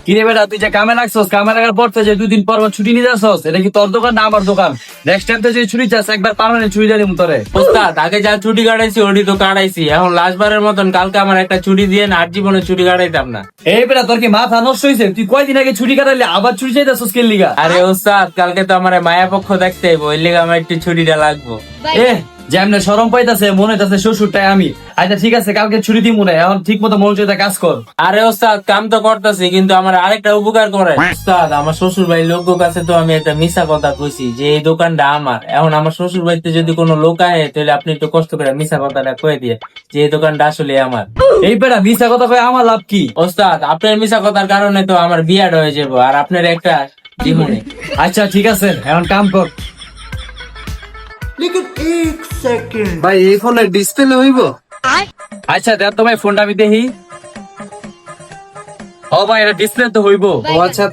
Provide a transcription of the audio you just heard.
কিরে বেটা তুই যে কামে লাগছস, কামে লাগার পর থেকে যে 2 দিন পর ছুটি নিয়ে যাচ্ছস, এটা কি তোর দোকান না আমার দোকান? নেক্সট টাইম তো যদি ছুটি চাস একবার পার্মানেন্ট ছুটি দিয়ে দিমু তোরে। ওস্তাদ আগে যা ছুটি কাটাইছি ওটি তো কাটাইছি, এখন লাস্টবারের মতন কালকে আমার একটা ছুটি দিয়ে না, আর জীবনে ছুটি কাটাইতাম না। এই বেটা তোর কি মাথা নষ্ট হইছে? তুই কয়দিন আগে ছুটি কাটাইলি আবার ছুটি চাইতাছস কেন লিগা? আরে ওস্তাদ কালকে তো আমার মায়া পক্ষ দেখতে হইব, ওই লেগে আমার একটু ছুটিটা লাগবো। এ যেমনে শরম পাইতাছে মনে হইতাছে শ্বশুরটাই আমি। আচ্ছা ঠিক আছে, কালকে ছুটি দিমু না, এখন ঠিক মতো মনোযোগ দিয়ে কাজ কর। আরে ওস্তাদ কাম তো করতেছি, কিন্তু আমার আরেকটা উপকার করে। ওস্তাদ আমার শ্বশুর বাড়ির লোক কাছে তো আমি একটা মিশা কথা কইছি যে এই দোকানটা আমার। এখন আমার শ্বশুর বাড়িতে যদি কোনো লোক আহে তাহলে আপনি একটু কষ্ট করে মিশা কথাটা কয়ে দিয়ে যে এই দোকানটা আসলে আমার। এই বেটা মিছা কথা কই আমার লাভ কি? ওস্তাদ আপনার মিশা কথার কারণে তো আমার বিয়াটা হয়ে যাবো, আর আপনার একটা জীবনে। আচ্ছা ঠিক আছে, এখন কাম কর। ভাই এই ফোনের ডিসপ্লে হইব? আচ্ছা দেখ তো ভাই ফোনটা আমি দেখি। ও ভাই এটা ডিসপ্লে তো হইবো। ও আচ্ছা